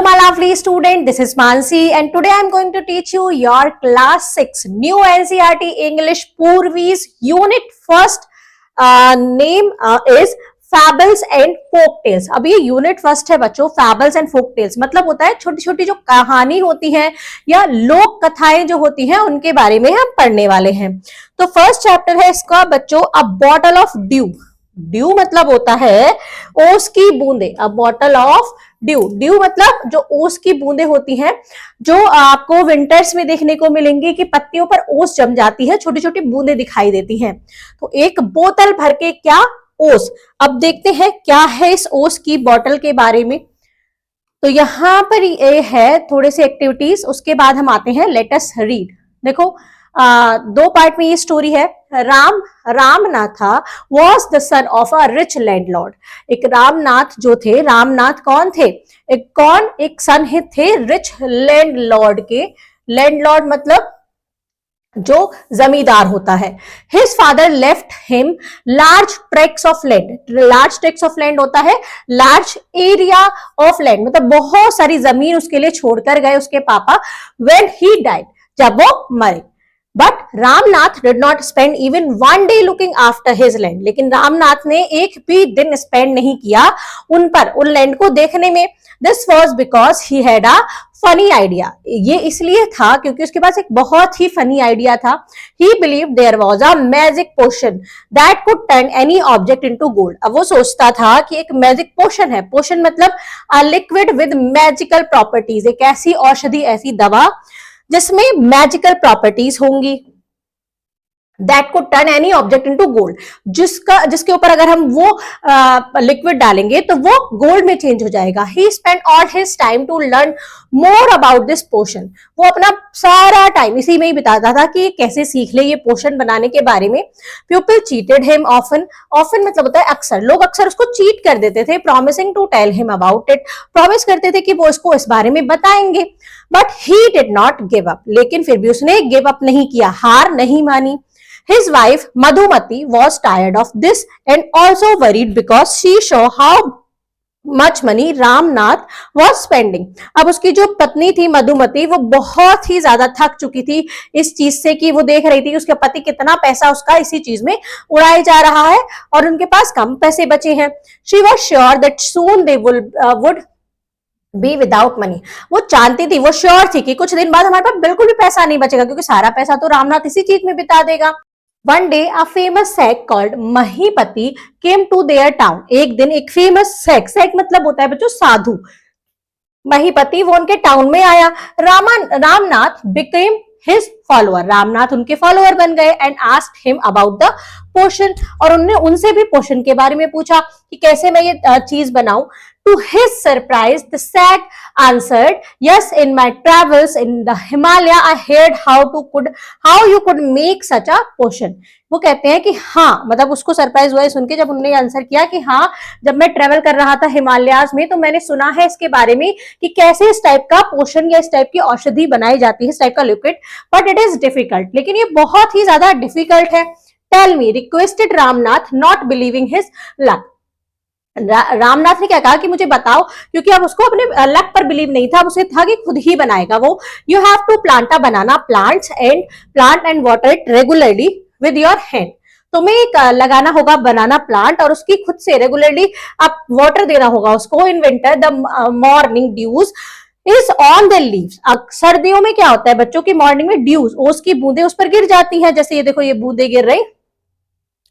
my lovely student, this is Mansi and today I am going to teach you your class 6 new NCERT English Purvi's unit first name is Fables and Folk Tales। अब ये unit first है बच्चों। Fables and Folk Tales मतलब होता है छोटी छोटी जो कहानी होती है या लोक कथाएं जो होती हैं उनके बारे में हम पढ़ने वाले हैं। तो फर्स्ट चैप्टर है इसका बच्चों अ बॉटल ऑफ ड्यू। ड्यू मतलब होता है ओस की बूंदे। अ बॉटल ऑफ ड्यू। ड्यू मतलब जो ओस की बूंदे होती हैं जो आपको विंटर्स में देखने को मिलेंगी कि पत्तियों पर ओस जम जाती है, छोटी छोटी बूंदे दिखाई देती हैं। तो एक बोतल भर के क्या ओस। अब देखते हैं क्या है इस ओस की बोतल के बारे में। तो यहां पर ये है थोड़े से एक्टिविटीज, उसके बाद हम आते हैं लेट अस रीड। देखो दो पार्ट में ये स्टोरी है। Ramnath was the son of a rich landlord. एक रामनाथ जो थे, रामनाथ कौन थे? एक सन थे रिच लैंडलॉर्ड के। लैंडलॉर्ड मतलब जो जमींदार होता है। His father left him large tracts of land. Large tracts of land होता है लार्ज एरिया ऑफ लैंड, मतलब बहुत सारी जमीन उसके लिए छोड़कर गए उसके पापा। व्हेन ही डाइड, जब वो मरे। But Ramnath did not spend even one day looking after his land. लेकिन रामनाथ ने एक भी दिन स्पेंड नहीं किया उन लैंड को देखने में। This was because he had a funny idea. ये इसलिए था क्योंकि उसके पास एक बहुत ही फनी आइडिया था। He believe there was a magic potion that could turn any object into gold. अब वो सोचता था कि एक मैजिक पोशन है। पोशन मतलब a liquid with magical properties. एक ऐसी औषधि, ऐसी दवा जिसमें मैजिकल प्रॉपर्टीज होंगी। दैट को turn any object into gold. जिसके ऊपर अगर हम वो लिक्विड डालेंगे तो वो गोल्ड में चेंज हो जाएगा। He spend all his time to learn more about this potion. वो अपना सारा टाइम इसी में ही बिताता था कि कैसे सीख ले ये पोशन बनाने के बारे में। People cheated him often. Often मतलब होता है अक्सर। लोग अक्सर उसको चीट कर देते थे। Promising to tell him about it. Promise करते थे कि वो इसको इस बारे में बताएंगे। But he did not give up. लेकिन फिर भी उसने गिव अप नहीं किया, हार नहीं मानी। His wife Madhumati was tired of this and also worried because she saw how much money Ramnath was spending. अब उसकी जो पत्नी थी मधुमती वो बहुत ही ज्यादा थक चुकी थी इस चीज से कि वो देख रही थी कि उसके पति कितना पैसा उसका इसी चीज में उड़ाया जा रहा है और उनके पास कम पैसे बचे हैं। She was sure that soon they would be without money. वो जानती थी, वो श्योर थी कि कुछ दिन बाद हमारे पास बिल्कुल भी पैसा नहीं बचेगा क्योंकि सारा पैसा तो रामनाथ इसी चीज में बिता देगा। One day a famous sage called Mahipati came to their town. एक दिन एक फेमस sage मतलब होता है बच्चों साधु। महीपति वो उनके टाउन में आया। Ramnath became his follower। Ramnath उनके फॉलोअर बन गए and asked him about the potion। और उन्होंने उनसे भी पोषण के बारे में पूछा कि कैसे मैं ये चीज बनाऊं। To his surprise, the sage answered, "Yes, in my travels in the Himalaya, I heard how you could make such a potion." वो कहते हैं कि हाँ, मतलब उसको सरप्राइज हुआ है सुन के जब उन्होंने आंसर किया कि हाँ, जब मैं ट्रेवल कर रहा था हिमालयाज में तो मैंने सुना है इसके बारे में कि कैसे इस टाइप का पोशन या इस टाइप की औषधि बनाई जाती है, इस टाइप का लिक्विड। बट इट इज डिफिकल्ट, लेकिन ये बहुत ही ज्यादा डिफिकल्ट है। Tell me, requested Ramnath, not believing his luck. Ramnath ने क्या कहा कि मुझे बताओ, क्योंकि अब उसको अपने लक पर बिलीव नहीं था, उसे था कि खुद ही बनाएगा वो। You have to plant a banana plant and water it regularly with your hand. तुम्हें एक लगाना होगा बनाना प्लांट और उसकी खुद से रेगुलरली आप वाटर देना होगा उसको। In winter the morning dews is on the leaves. सर्दियों में क्या होता है बच्चों की मॉर्निंग में ड्यूज, ओस की बूंदे उस पर गिर जाती हैं। जैसे ये देखो ये बूंदे गिर रही।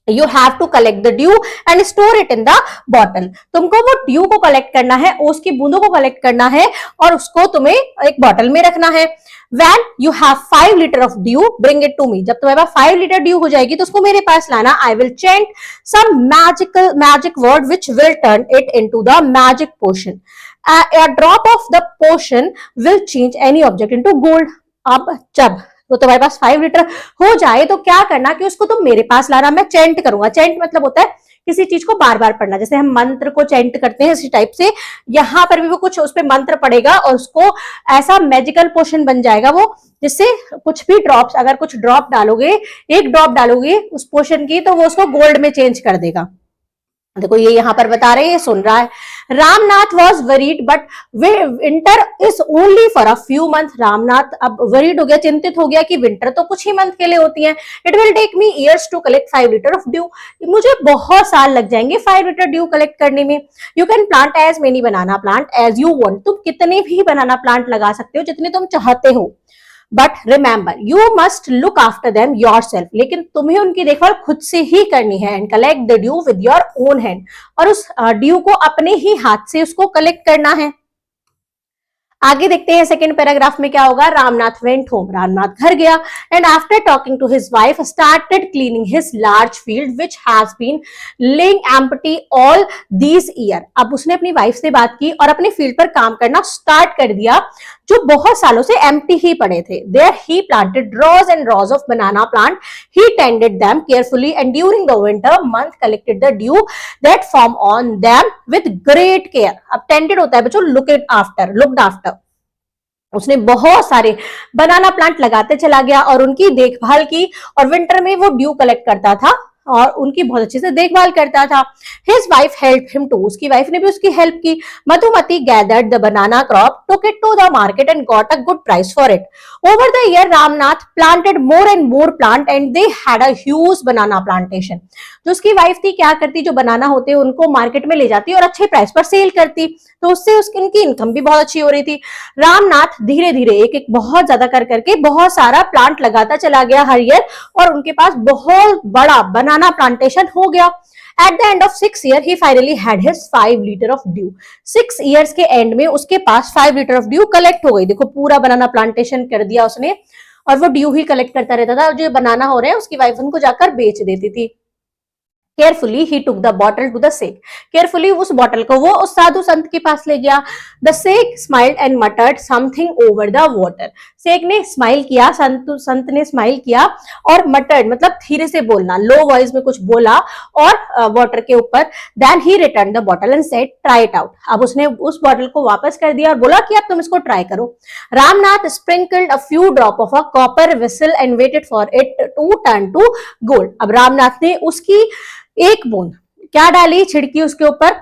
You have to collect the dew and store it in the bottle। तुमको वो ड्यू को कलेक्ट करना है, ओस की बूंदों को कलेक्ट करना है और उसको तुम्हें एक बॉटल में रखना है। When you have 5 liter of dew, bring it to me। जब तुम्हारे पास 5 लीटर ड्यू हो जाएगी तो उसको मेरे पास लाना। I will chant some magic word which will turn it into the magic potion। A drop of the potion will change any object into gold। अब जब वो तुम्हारे पास 5 लीटर हो जाए तो क्या करना कि उसको तुम मेरे पास लाना। मैं चेंट करूंगा। चेंट मतलब होता है किसी चीज को बार बार पढ़ना, जैसे हम मंत्र को चेंट करते हैं इसी टाइप से यहां पर भी वो कुछ उस पर मंत्र पड़ेगा और उसको ऐसा मैजिकल पोशन बन जाएगा वो, जिससे कुछ भी ड्रॉप्स, अगर कुछ ड्रॉप डालोगे, एक ड्रॉप डालोगे उस पोशन की तो वो उसको गोल्ड में चेंज कर देगा। देखो ये यहाँ पर बता रहे हैं, सुन रहा है। Ramnath was worried but winter is only for a few month. Ramnath अब वरीड हो गया, चिंतित हो गया कि विंटर तो कुछ ही मंथ के लिए होती है। It will take me years to collect 5 litre of dew. मुझे बहुत साल लग जाएंगे 5 लीटर ड्यू कलेक्ट करने में। You can plant as many banana plant as you want. तुम कितने भी बनाना प्लांट लगा सकते हो जितने तुम चाहते हो, but remember you must look after them your self. लेकिन तुम्हें उनकी देखभाल खुद से ही करनी है। And collect the due with your own hand. और उस ड्यू को अपने ही हाथ से उसको कलेक्ट करना है। आगे देखते हैं सेकंड पैराग्राफ में क्या होगा। Ramnath went home. रामनाथ घर गया and after talking to his wife started cleaning his large field which has been laying empty all these year. अब उसने अपनी वाइफ से बात की और अपने फील्ड पर काम करना स्टार्ट कर दिया जो बहुत सालों से एम्प्टी ही पड़े थे। There he planted rows and rows of banana plant. He tended them carefully and during the winter month collected the dew that form on them with great care. अब tended होता है बच्चों looked after। उसने बहुत सारे बनाना plant लगाते चला गया और उनकी देखभाल की, और विंटर में वो ड्यू कलेक्ट करता था और उनकी बहुत अच्छे से देखभाल करता था। His wife help him too. उसकी वाइफ ने भी उसकी हेल्प की। Madhumati gathered the banana crop, took it to the market and got a good price for it. Over the year Ramnath planted more and more plant and they had a huge banana plantation. जो उसकी wife थी क्या करती, जो बनाना होते उनको market में ले जाती और अच्छे प्राइस पर सेल करती, तो उससे उनकी इनकम भी बहुत अच्छी हो रही थी। रामनाथ धीरे धीरे एक एक बहुत ज्यादा कर करके बहुत सारा प्लांट लगाता चला गया हर ईयर, और उनके पास बहुत बड़ा बनाना प्लांटेशन हो गया। At the end of 6 years, he finally had his 5 liter of dew. 6 years के एंड में उसके पास 5 लीटर ऑफ ड्यू कलेक्ट हो गई। देखो पूरा बनाना प्लांटेशन कर दिया उसने, और वो ड्यू ही कलेक्ट करता रहता था, और जो बनाना हो रहे हैं उसकी वाइफ उनको जाकर बेच देती थी। Carefully he took the bottle to the sage. Carefully उस बॉटल को वो उस साधु संत के पास ले गया। The sage smiled and muttered something over the water. Sage ने स्माइल किया, संत ने स्माइल किया और मटर्ड मतलब धीरे से बोलना, लो वॉइस में कुछ बोला और वाटर के ऊपर। Then he return the bottle and said try it out. अब उसने उस बॉटल को वापस कर दिया और बोला कि अब तुम इसको ट्राई करो। Ramnath sprinkled a few drop of a copper vessel and waited for it to turn to gold. अब रामनाथ ने उसकी एक बूंद क्या डाली, छिड़की उसके ऊपर,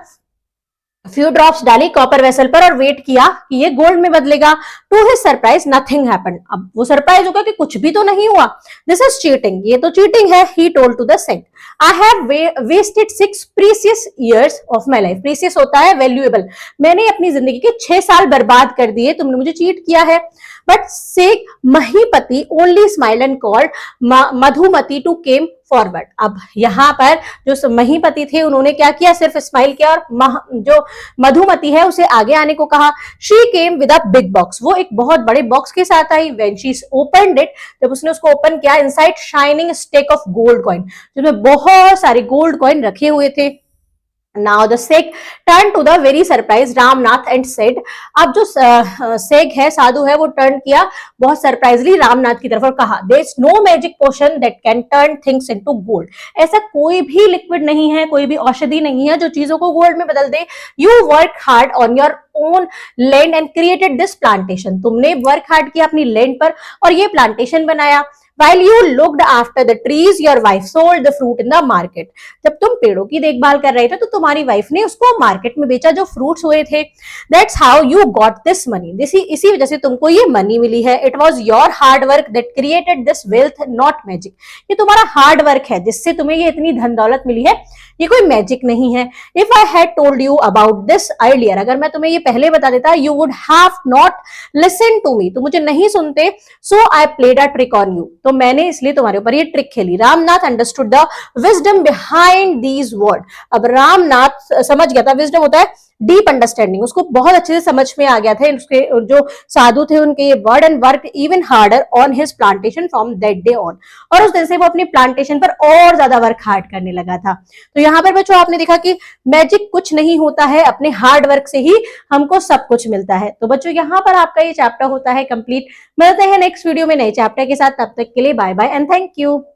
फ्यू ड्रॉप्स डाली कॉपर वेसल पर और वेट किया कि ये गोल्ड में बदलेगा। To his surprise nothing happened. अब वो सरप्राइज होगा कि कुछ भी तो नहीं हुआ। दिस इज चीटिंग, ये तो चीटिंग है। He told to the saint I have wasted 6 precious years of my life. Precious होता है वैल्यूएबल। मैंने अपनी जिंदगी के 6 साल बर्बाद कर दिए, तुमने मुझे चीट किया है। But sage Mahipati only smile and called Madhumati to came forward. अब यहाँ पर जो महीपति थे उन्होंने क्या किया, सिर्फ स्माइल किया और जो मधुमती है उसे आगे आने को कहा। She came with a big box. वो एक बहुत बड़े बॉक्स के साथ आई। व्हेन शी ओपनड इट, जब उसने उसको ओपन किया, inside shining stack of gold coin, जिसमें बहुत सारे गोल्ड कॉइन रखे हुए थे। Now the Sikh turned to the very surprised Ramnath and said, अब जो Sikh है, साधु है, वो टर्न किया बहुत सरप्राइजली रामनाथ की तरफ और कहा, there is no magic potion that can turn things into gold. ऐसा कोई भी लिक्विड नहीं है, कोई भी औषधि नहीं है जो चीजों को गोल्ड में बदल दे। You work hard on your own land and created this plantation. तुमने वर्क हार्ड किया अपनी लैंड पर और ये प्लांटेशन बनाया। While you looked after the trees, your wife sold the fruit in the market. जब तुम पेड़ों की देखभाल कर रहे थे तो तुम्हारी वाइफ ने उसको मार्केट में बेचा जो फ्रूट्स हुए थे। That's how you got this money. इसी वजह से तुमको ये मनी मिली है। It was your hard work that created this wealth, not magic. ये तुम्हारा हार्ड वर्क है जिससे तुम्हें ये इतनी धन दौलत मिली है, ये कोई मैजिक नहीं है। If I had told you about this earlier, अगर मैं तुम्हें ये पहले बता देता, you would have not listened to me. तुम मुझे नहीं सुनते। So I played a trick on you. तो मैंने इसलिए तुम्हारे ऊपर ये ट्रिक खेली। Ramnath understood the wisdom behind these word. अब रामनाथ समझ गया था, विजडम होता है डीप अंडरस्टैंडिंग, उसको बहुत अच्छे से समझ में आ गया था उसके जो साधु थे उनके ये word, and work even harder on his plantation from that day on. और उस दिन से वो अपनी प्लांटेशन पर और ज्यादा वर्क हार्ड करने लगा था। तो यहाँ पर बच्चों आपने देखा कि मैजिक कुछ नहीं होता है, अपने हार्ड वर्क से ही हमको सब कुछ मिलता है। तो बच्चों यहाँ पर आपका ये चैप्टर होता है कंप्लीट। मिलते हैं नेक्स्ट वीडियो में नए चैप्टर के साथ, तब तक के लिए bye bye and thank you.